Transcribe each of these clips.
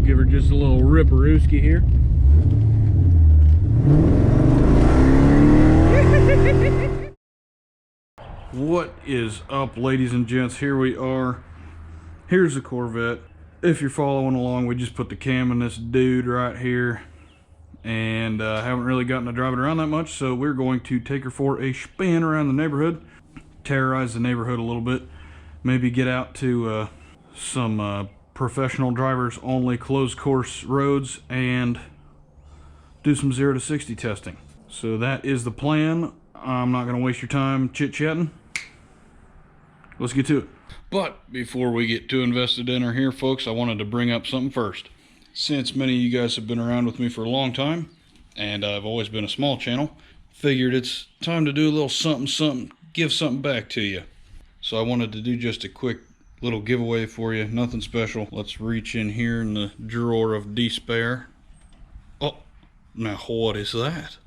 give her just a little ripperooski here. What is up, ladies and gents? Here we are. Here's the Corvette. If you're following along, we just put the cam in this dude right here, and haven't really gotten to drive it around that much, so we're going to take her for a spin around the neighborhood, terrorize the neighborhood a little bit, maybe get out to some professional drivers only closed course roads and do some 0 to 60 testing. So that is the plan. I'm not going to waste your time chit-chatting. Let's get to it. But before we get too invested in her here, folks, I wanted to bring up something first. Since many of you guys have been around with me for a long time, and I've always been a small channel, figured it's time to do a little something, give something back to you. So I wanted to do just a quick little giveaway for you, nothing special. Let's reach in here in the drawer of despair. Oh, now what is that?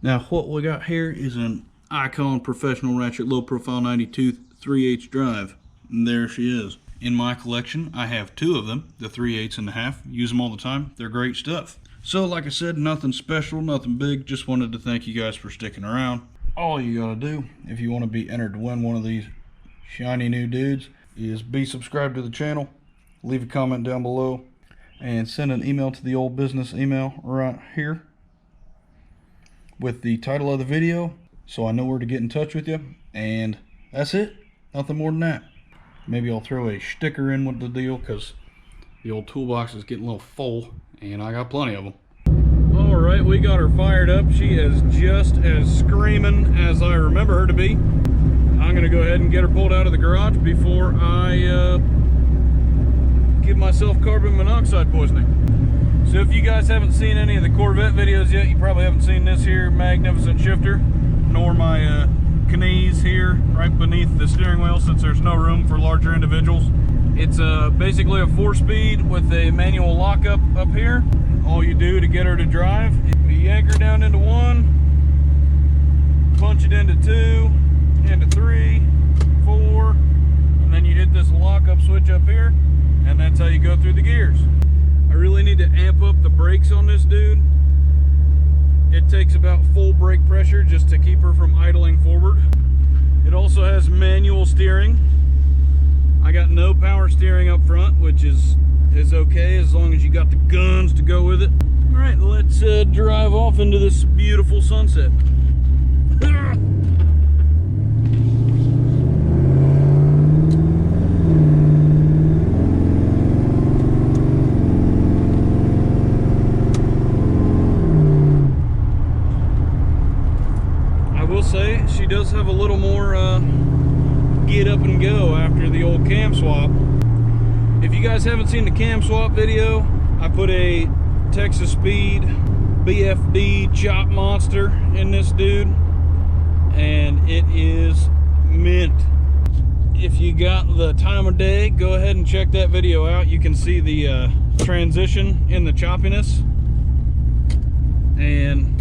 Now what we got here is an Icon Professional Ratchet Low Profile 92 3/8 drive. And there she is. In my collection, I have 2 of them, the 3/8 and a half. Use them all the time. They're great stuff. So like I said, nothing special, nothing big. Just wanted to thank you guys for sticking around. All you gotta do, if you want to be entered to win one of these shiny new dudes, is be subscribed to the channel, leave a comment down below, and send an email to the old business email right here with the title of the video, so I know where to get in touch with you. And that's it. Nothing more than that. Maybe I'll throw a sticker in with the deal, because the old toolbox is getting a little full and I got plenty of them. Alright, we got her fired up. She is just as screaming as I remember her to be. I'm going to go ahead and get her pulled out of the garage before I give myself carbon monoxide poisoning. So if you guys haven't seen any of the Corvette videos yet, you probably haven't seen this here magnificent shifter, nor my ponies here right beneath the steering wheel, since there's no room for larger individuals. It's basically a 4-speed with a manual lockup up here. All you do to get her to drive, you yank her down into 1, punch it into 2, into 3, 4, and then you hit this lockup switch up here, and that's how you go through the gears. I really need to amp up the brakes on this dude. It takes about full brake pressure just to keep her from idling forward. It also has manual steering. I got no power steering up front, which is okay as long as you got the guns to go with it. All right, let's drive off into this beautiful sunset. Say she does have a little more get up and go after the old cam swap. If you guys haven't seen the cam swap video, I put a Texas Speed BFD chop monster in this dude, and it is mint. If you got the time of day, go ahead and check that video out. You can see the transition in the choppiness, and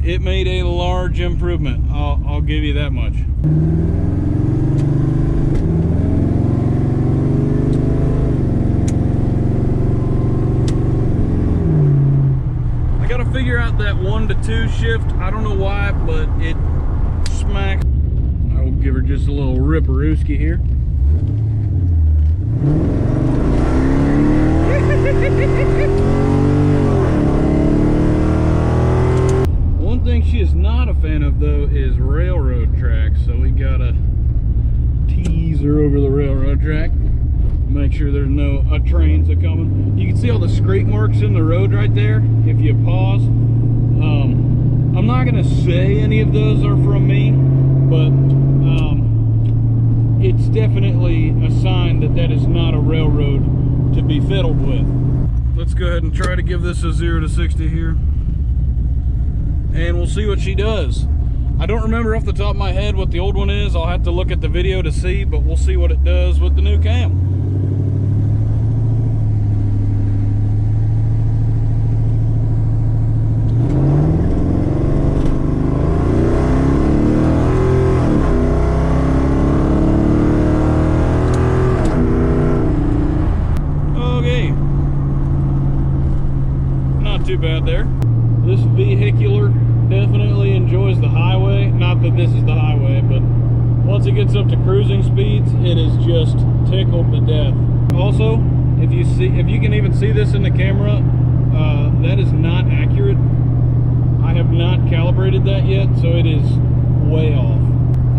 it made a large improvement. I'll give you that much. I gotta figure out that 1 to 2 shift. I don't know why, but it smacks. I will give her just a little ripperooski here. One thing she is not a fan of, though, is railroad tracks, so we gotta tease her over the railroad track, make sure there's no trains are coming. You can see all the scrape marks in the road right there if you pause. I'm not gonna say any of those are from me, but it's definitely a sign that that is not a railroad to be fiddled with. Let's go ahead and try to give this a 0 to 60 here, and we'll see what she does. I don't remember off the top of my head what the old one is. I'll have to look at the video to see, but we'll see what it does with the new cam. Okay, bad there. This vehicular definitely enjoys the highway. Not that this is the highway, but once it gets up to cruising speeds, it is just tickled to death. Also, if you can even see this in the camera, that is not accurate. I have not calibrated that yet, so it is way off.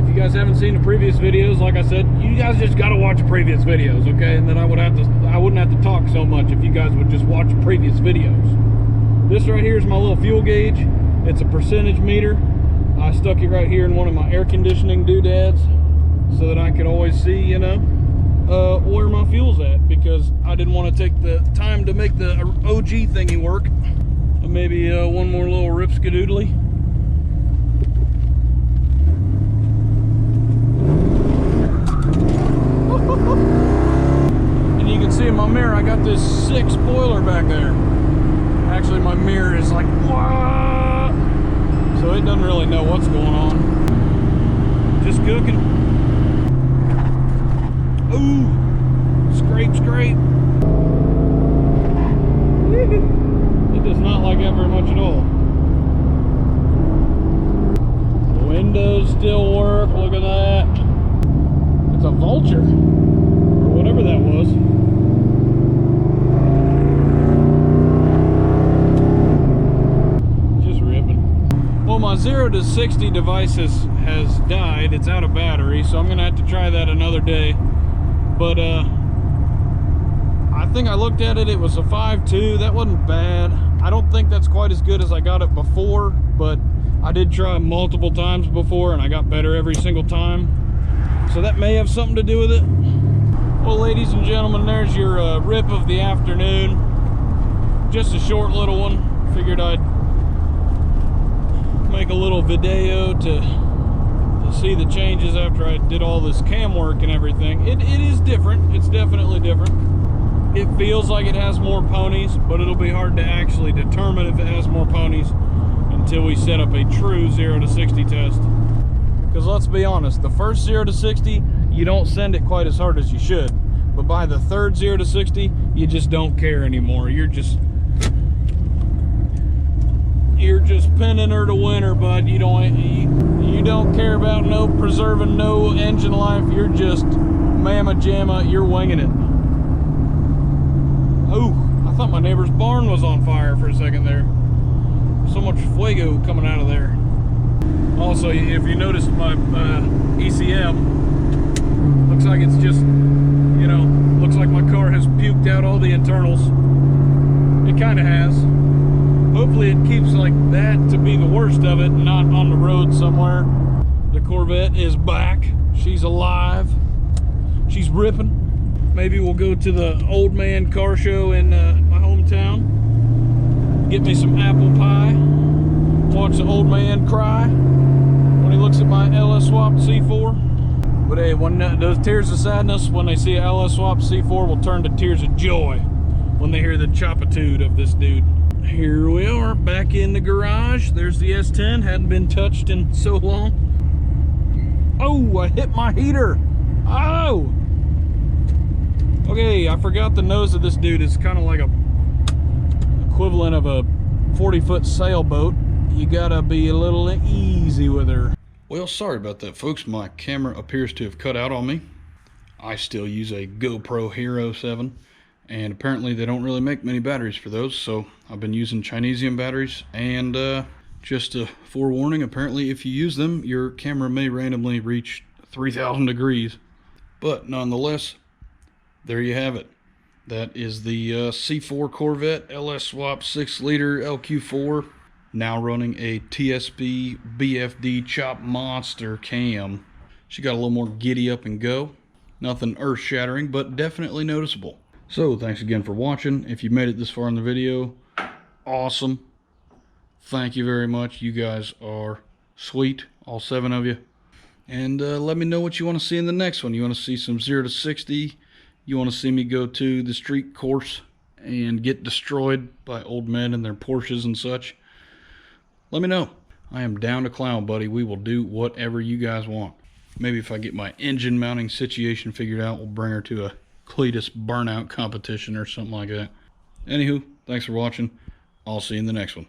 If you guys haven't seen the previous videos, like I said, you guys just gotta watch the previous videos, okay? And then I wouldn't have to talk so much if you guys would just watch previous videos. This right here is my little fuel gauge. It's a percentage meter. I stuck it right here in one of my air conditioning doodads so that I could always see, you know, where my fuel's at, because I didn't want to take the time to make the OG thingy work. Maybe one more little rip-skadoodly. And you can see in my mirror, I got this sick spoiler back there. Actually, my mirror is like, what? So it doesn't really know what's going on. Just cooking. Ooh, scrape, scrape. It does not like that very much at all. The windows still work, look at that. It's a Vulture, or whatever that was. Just ripping. Well, my 0 to 60 device has died. It's out of battery, so I'm gonna have to try that another day. But I think I looked at it, it was a 5.2. That wasn't bad. I don't think that's quite as good as I got it before, but I did try multiple times before and I got better every single time. So that may have something to do with it. Well, ladies and gentlemen, there's your rip of the afternoon. Just a short little one. Figured I'd make a little video to see the changes after I did all this cam work and everything. It is different. It's definitely different. It feels like it has more ponies, but it'll be hard to actually determine if it has more ponies until we set up a true 0 to 60 test. Because let's be honest, the first 0 to 60, you don't send it quite as hard as you should. But by the third 0 to 60, you just don't care anymore. You're just pinning her to win her, bud. You don't care about no preserving no engine life. You're just mamma jamma, you're winging it. Oh, I thought my neighbor's barn was on fire for a second there. So much fuego coming out of there. Also, if you noticed my ECM, looks like it's just, you know, looks like my car has puked out all the internals. It kind of has. Hopefully it keeps like that to be the worst of it, not on the road somewhere. The Corvette is back. She's alive. She's ripping. Maybe we'll go to the old man car show in my hometown. Get me some apple pie. Watch the old man cry when he looks at my LS Swap C4. But hey, when those tears of sadness when they see a LS Swap C4 will turn to tears of joy when they hear the chopitude of this dude. Here we are, back in the garage. There's the S10, hadn't been touched in so long. Oh, I hit my heater. Oh! Okay, I forgot the nose of this dude is kind of like a equivalent of a 40-foot sailboat. You gotta be a little easy with her. Well, sorry about that, folks. My camera appears to have cut out on me. I still use a GoPro Hero 7, and apparently they don't really make many batteries for those, so I've been using Chinesium batteries. And just a forewarning, apparently if you use them, your camera may randomly reach 3,000 degrees. But nonetheless, there you have it. That is the C4 Corvette LS Swap 6-liter LQ4, now running a TSB BFD Chop Monster cam. She got a little more giddy up and go. Nothing earth-shattering, but definitely noticeable. So, thanks again for watching. If you made it this far in the video, awesome. Thank you very much. You guys are sweet, all 7 of you. And let me know what you want to see in the next one. You want to see some 0 to 60? You want to see me go to the street course and get destroyed by old men and their Porsches and such? Let me know. I am down to clown, buddy. We will do whatever you guys want. Maybe if I get my engine mounting situation figured out, we'll bring her to a Cletus burnout competition or something like that. Anywho, thanks for watching. I'll see you in the next one.